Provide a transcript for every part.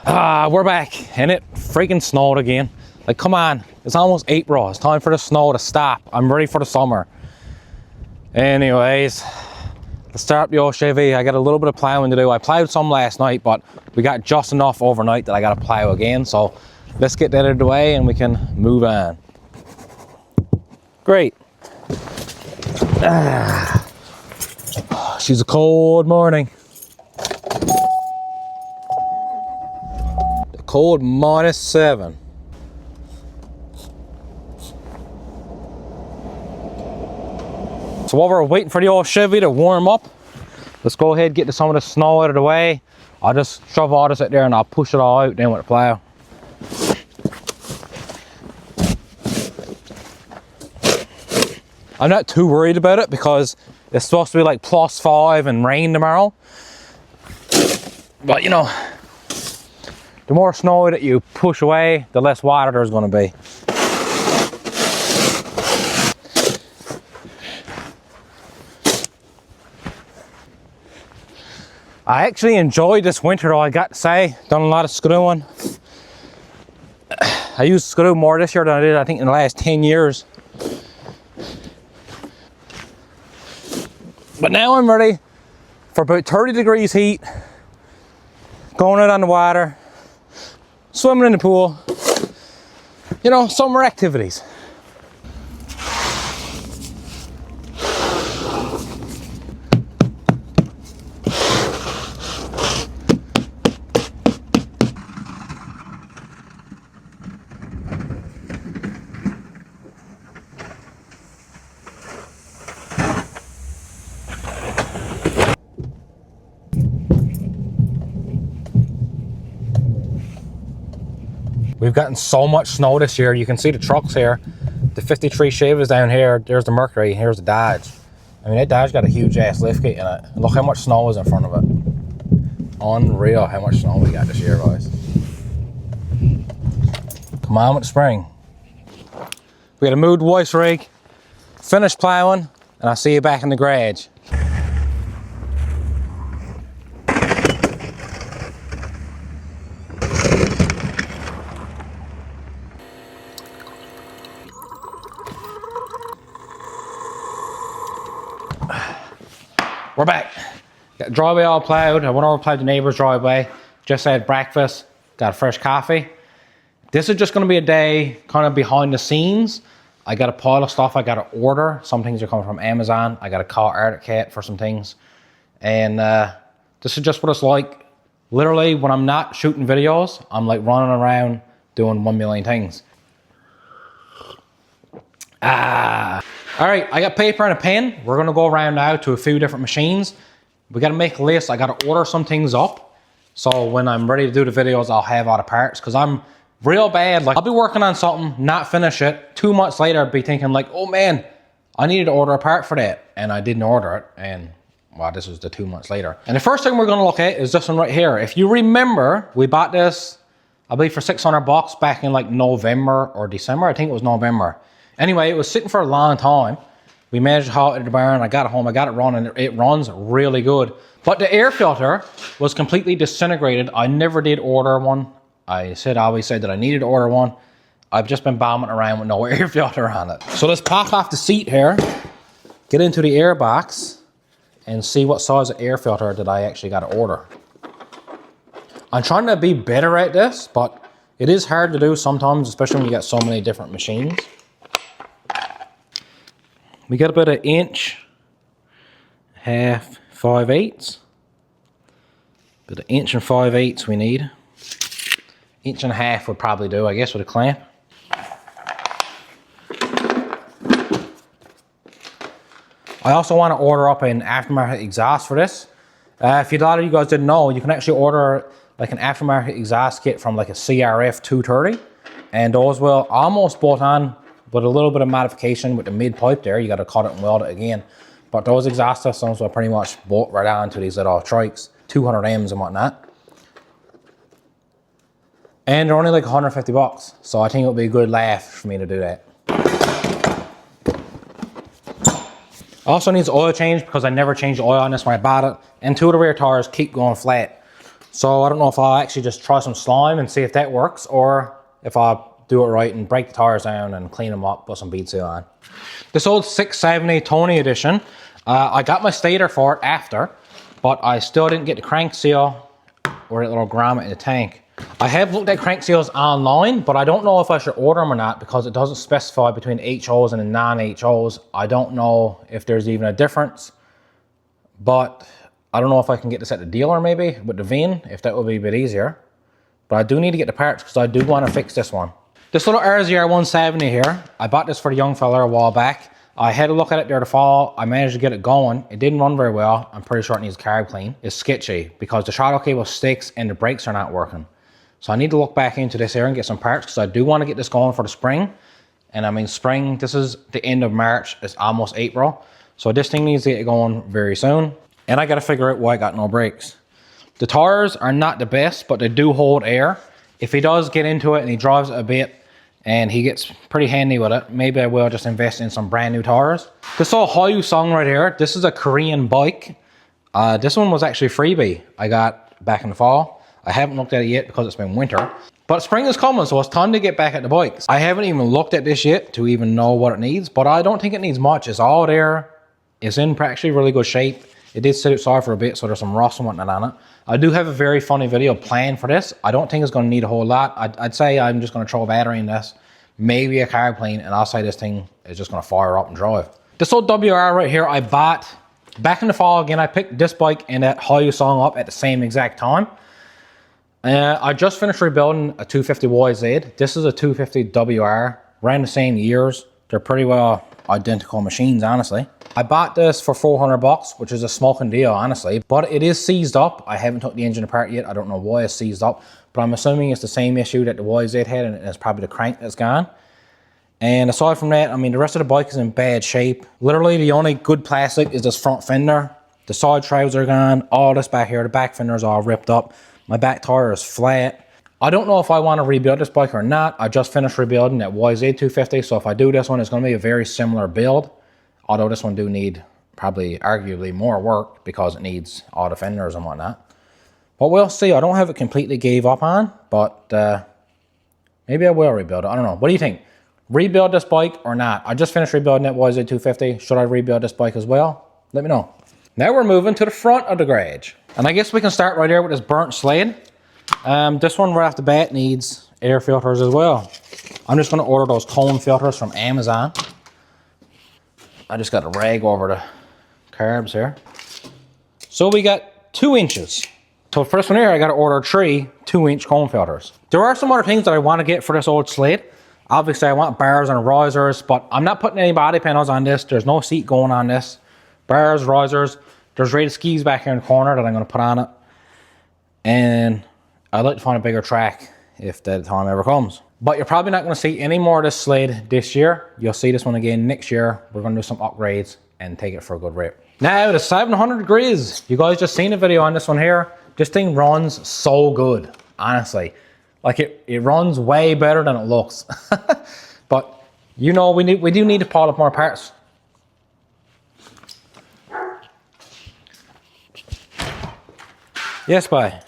We're back and it freaking snowed again. Like, come on, it's almost April. It's time for the snow to stop. I'm ready for the summer. Anyways, let's start up the old Chevy. I got a little bit of plowing to do. I plowed some last night, but we got just enough overnight that I got to plow again. So let's get that out of the way and we can move on. Great. She's a cold morning. The cold -7. So while we're waiting for the old Chevy to warm up, let's go ahead and get some of the snow out of the way. I'll just shove all this out there and I'll push it all out then with the plow. I'm not too worried about it because it's supposed to be like +5 and rain tomorrow. But you know, the more snow that you push away, the less water there's going to be. I actually enjoyed this winter though, I got to say. Done a lot of screwing. I used to screw more this year than I did, I think, in the last 10 years. But now I'm ready for about 30 degrees heat, going out on the water, swimming in the pool, you know, summer activities. We've gotten so much snow this year. You can see the trucks here. The 53 Chevys down here. There's the Mercury. Here's the Dodge. I mean, that Dodge got a huge ass liftgate in it. Look how much snow is in front of it. Unreal how much snow we got this year, guys. Come on with the spring. We got to move the voice rig, finish plowing, and I'll see you back in the garage. We're back. Got the driveway all plowed. I went over to plow the neighbor's driveway. Just had breakfast. Got a fresh coffee. This is just going to be a day kind of behind the scenes. I got a pile of stuff I got to order. Some things are coming from Amazon. I got to call Arctic Cat for some things. And this is just what it's like. Literally, when I'm not shooting videos, I'm like running around doing 1 million things. All right, I got paper and a pen. We're gonna go around now to a few different machines. We gotta make a list. I gotta order some things up. So when I'm ready to do the videos, I'll have all the parts, because I'm real bad. Like, I'll be working on something, not finish it. 2 months later, I'll be thinking like, oh man, I needed to order a part for that. And I didn't order it. And well, this was the 2 months later. And the first thing we're gonna look at is this one right here. If you remember, we bought this, I believe for 600 bucks back in like November or December. I think it was November. Anyway, it was sitting for a long time. We managed to haul it at the barn. I got it home. I got it running. It runs really good. But the air filter was completely disintegrated. I never did order one. I always said that I needed to order one. I've just been bombing around with no air filter on it. So let's pop off the seat here, get into the air box, and see what size of air filter that I actually got to order. I'm trying to be better at this, but it is hard to do sometimes, especially when you got so many different machines. We got about 1.5 inch, 5/8. About 1 inch and 5/8 we need. 1.5 inches would probably do, I guess, with a clamp. I also want to order up an aftermarket exhaust for this. If a lot of you guys didn't know, you can actually order like an aftermarket exhaust kit from like a CRF 230, and those will almost bolt on, but a little bit of modification with the mid pipe there. You got to cut it and weld it again. But those exhaust systems will pretty much bolt right onto these little Trikes, 200Ms and whatnot. And they're only like 150 bucks. So I think it'll be a good laugh for me to do that. Also needs oil change because I never changed the oil on this when I bought it. And 2 of the rear tires keep going flat. So I don't know if I'll actually just try some slime and see if that works, or if I'll do it right and break the tires down and clean them up, put some bead seal on. This old 670 Tony edition, I got my stator for it after, but I still didn't get the crank seal or that little grommet in the tank. I have looked at crank seals online, but I don't know if I should order them or not because it doesn't specify between HOs and the non-HOs. I don't know if there's even a difference, but I don't know if I can get this at the dealer maybe with the VIN, if that would be a bit easier. But I do need to get the parts because I do want to fix this one. This little RZR 170 here, I bought this for the young fella a while back. I had a look at it there the fall. I managed to get it going. It didn't run very well. I'm pretty sure it needs a carb clean. It's sketchy because the throttle cable sticks and the brakes are not working. So I need to look back into this here and get some parts because I do want to get this going for the spring. And I mean spring, this is the end of March. It's almost April. So this thing needs to get going very soon. And I got to figure out why I got no brakes. The tires are not the best, but they do hold air. If he does get into it and he drives it a bit and he gets pretty handy with it, maybe I will just invest in some brand new tires. This old Hyosung right here, this is a Korean bike. This one was actually freebie I got back in the fall. I haven't looked at it yet because it's been winter. But spring is coming, so it's time to get back at the bikes. I haven't even looked at this yet to even know what it needs, but I don't think it needs much. It's all there. It's in actually really good shape. It did sit outside for a bit, so there's some rust and whatnot on it. I do have a very funny video planned for this. I don't think it's going to need a whole lot. I'd say I'm just going to throw a battery in this, maybe a carb clean, and I'll say this thing is just going to fire up and drive. This old WR right here, I bought back in the fall. Again, I picked this bike and that Hyosung up at the same exact time. I just finished rebuilding a 250 YZ. This is a 250 WR, around the same years. They're pretty well identical machines, honestly. I bought this for 400 bucks, which is a smoking deal, honestly, but it is seized up. I haven't took the engine apart yet. I don't know why it's seized up, but I'm assuming it's the same issue that the YZ had, and it's probably the crank that's gone. And aside from that, I mean, the rest of the bike is in bad shape. Literally, the only good plastic is this front fender. The side shrouds are gone. All this back here, the back fender is all ripped up. My back tire is flat. I don't know if I want to rebuild this bike or not. I just finished rebuilding that YZ 250, so if I do this one, it's going to be a very similar build. Although this one do need probably arguably more work because it needs all the fenders and whatnot. But we'll see. I don't have it completely gave up on, but maybe I will rebuild it. I don't know. What do you think? Rebuild this bike or not? I just finished rebuilding that YZ 250. Should I rebuild this bike as well? Let me know. Now we're moving to the front of the garage. And I guess we can start right there with this burnt sled. This one right off the bat needs air filters as well. I'm just going to order those cone filters from Amazon. I just got to rag over the carbs here. So we got 2 inches. So for this one here, I got to order 3 2-inch cone filters. There are some other things that I want to get for this old sled. Obviously, I want bars and risers, but I'm not putting any body panels on this. There's no seat going on this. Bars, risers. There's rated skis back here in the corner that I'm going to put on it. And I'd like to find a bigger track if that time ever comes. But you're probably not going to see any more of this sled this year. You'll see this one again next year. We're going to do some upgrades and take it for a good rip. Now, the 700 degrees. You guys just seen a video on this one here. This thing runs so good, honestly. Like it runs way better than it looks. But you know, we do need to pull up more parts. Yes, bye. What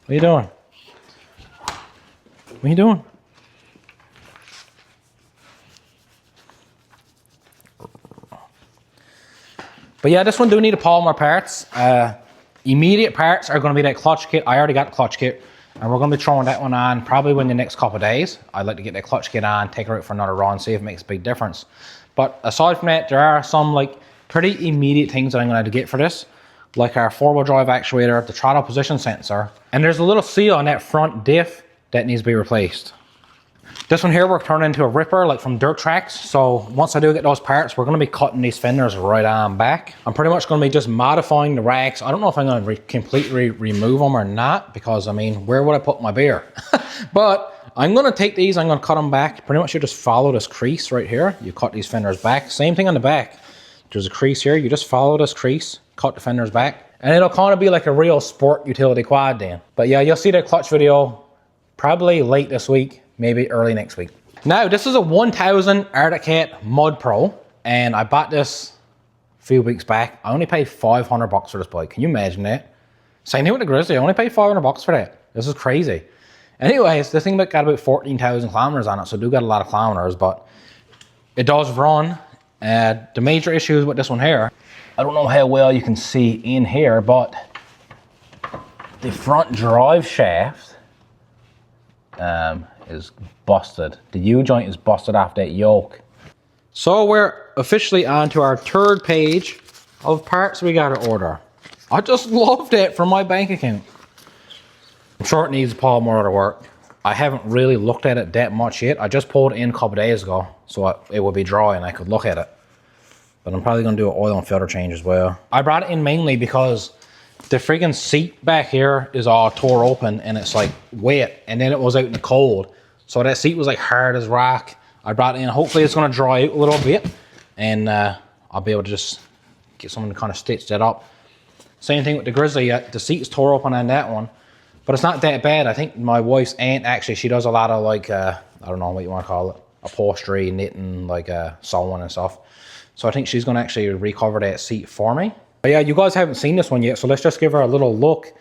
are you doing? What are you doing? But yeah, this one do need to pull more parts. Immediate parts are going to be that clutch kit. I already got the clutch kit, and we're going to be throwing that one on probably within the next couple of days. I'd like to get that clutch kit on, take it out for another run, see if it makes a big difference. But aside from that, there are some like pretty immediate things that I'm going to have to get for this, like our 4-wheel drive actuator, the throttle position sensor, and there's a little seal on that front diff that needs to be replaced. This one here we're turning into a ripper like from dirt tracks, so once I do get those parts, we're going to be cutting these fenders right on back. I'm pretty much going to be just modifying the racks. I don't know if I'm going to completely remove them or not, because I mean, where would I put my beer? But I'm going to take these, I'm going to cut them back. Pretty much you just follow this crease right here. You cut these fenders back. Same thing on the back. There's a crease here. You just follow this crease, cut the fenders back, and it'll kind of be like a real sport utility quad then. But yeah, you'll see that clutch video probably late this week, maybe early next week. Now, this is a 1000 Arctic Cat Mud Pro, and I bought this a few weeks back. I only paid 500 bucks for this bike. Can you imagine that? Same thing with the Grizzly. I only paid 500 bucks for that. This is crazy. Anyways, this thing got about 14,000 kilometers on it, so it do got a lot of kilometers, but it does run. The major issues with this one here, I don't know how well you can see in here, but the front drive shaft is busted. The U-joint is busted off that yoke. So we're officially on to our third page of parts we gotta order. I just loved it for my bank account. I'm sure it needs a lot more to work. I haven't really looked at it that much yet. I just pulled it in a couple days ago, so it would be dry and I could look at it. But I'm probably gonna do an oil and filter change as well. I brought it in mainly because the friggin' seat back here is all tore open and it's like wet, and then it was out in the cold. So that seat was like hard as rock. I brought it in, hopefully it's gonna dry out a little bit, and I'll be able to just get someone to kind of stitch that up. Same thing with the Grizzly, the seat's tore open on that one, but it's not that bad. I think my wife's aunt, actually, she does a lot of like, I don't know what you wanna call it, upholstery, knitting, like sewing and stuff. So I think she's gonna actually recover that seat for me. But yeah, you guys haven't seen this one yet, so let's just give her a little look.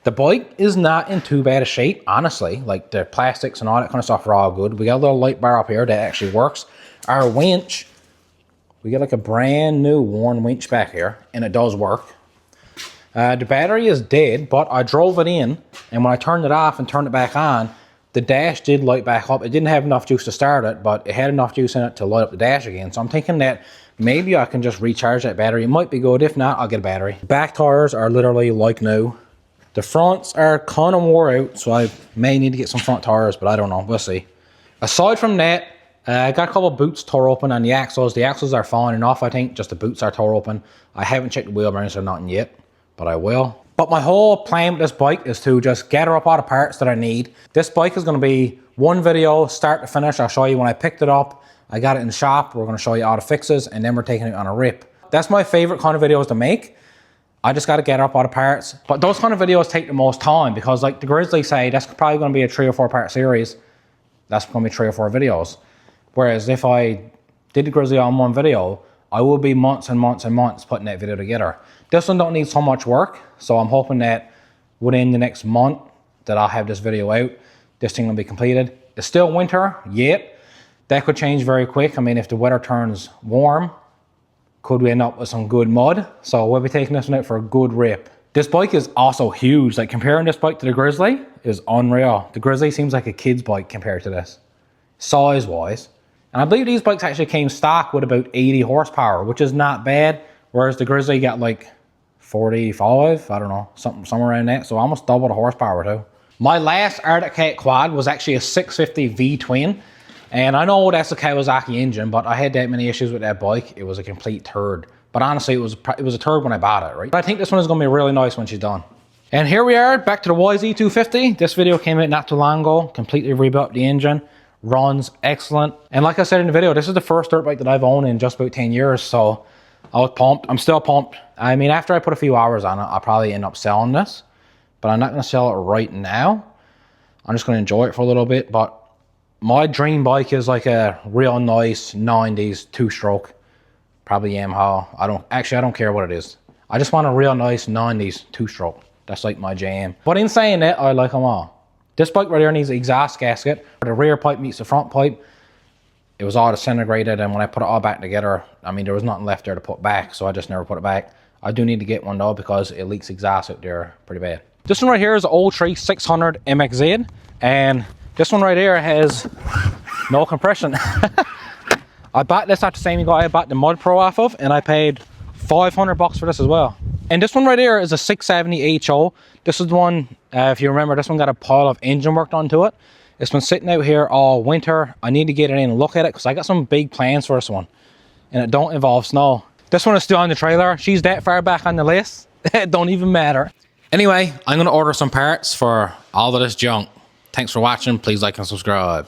The bike is not in too bad a shape, honestly. Like the plastics and all that kind of stuff are all good. We got a little light bar up here that actually works. Our winch, we got like a brand new worn winch back here, and it does work. The battery is dead, but I drove it in, and when I turned it off and turned it back on, the dash did light back up. It didn't have enough juice to start it, but it had enough juice in it to light up the dash again. So I'm thinking that maybe I can just recharge that battery. It might be good. If not, I'll get a battery. Back tires are literally like new. The fronts are kind of wore out, so I may need to get some front tires, but I don't know. We'll see. Aside from that, I got a couple of boots tore open on the axles. The axles are fine enough, I think. Just the boots are tore open. I haven't checked the wheel bearings or nothing yet, but I will. But my whole plan with this bike is to just gather up all the parts that I need. This bike is going to be one video, start to finish. I'll show you when I picked it up. I got it in the shop. We're going to show you all the fixes, and then we're taking it on a rip. That's my favorite kind of videos to make. I just got to gather up all the parts. But those kind of videos take the most time because like the Grizzly say, that's probably going to be a 3 or 4 part series. That's going to be 3 or 4 videos. Whereas if I did the Grizzly on one video, I will be months and months and months putting that video together. This one don't need so much work. So I'm hoping that within the next month that I'll have this video out. This thing will be completed. It's still winter yet. That could change very quick. I mean, if the weather turns warm, could we end up with some good mud? So we'll be taking this one out for a good rip. This bike is also huge. Like comparing this bike to the Grizzly is unreal. The Grizzly seems like a kid's bike compared to this, size-wise. And I believe these bikes actually came stock with about 80 horsepower, which is not bad. Whereas the Grizzly got like 45, I don't know, somewhere around that. So almost double the horsepower too. My last Arctic Cat quad was actually a 650 V-twin. And I know that's a Kawasaki engine, but I had that many issues with that bike. It was a complete turd. But honestly, it was a turd when I bought it, right? But I think this one is going to be really nice when she's done. And here we are, back to the YZ250. This video came out not too long ago. Completely rebuilt the engine. Runs excellent. And like I said in the video, this is the first dirt bike that I've owned in just about 10 years. So I was pumped. I'm still pumped. I mean, after I put a few hours on it, I'll probably end up selling this. But I'm not going to sell it right now. I'm just going to enjoy it for a little bit. But my dream bike is like a real nice 90s 2-stroke. Probably Yamaha. I don't care what it is. I just want a real nice 90s 2-stroke. That's like my jam. But in saying that, I like them all. This bike right here needs an exhaust gasket. The rear pipe meets the front pipe. It was all disintegrated, and when I put it all back together, I mean, there was nothing left there to put back, so I just never put it back. I do need to get one though because it leaks exhaust out there pretty bad. This one right here is an old Trike 600 MXZ, and this one right here has no compression. I bought this at the same guy I bought the Mud Pro off of, and I paid 500 bucks for this as well. And this one right here is a 670 HO. This is the one, if you remember, this one got a pile of engine work done to it. It's been sitting out here all winter. I need to get it in and look at it because I got some big plans for this one, and it don't involve snow. This one is still on the trailer. She's that far back on the list. It don't even matter. Anyway, I'm going to order some parts for all of this junk. Thanks for watching. Please like and subscribe.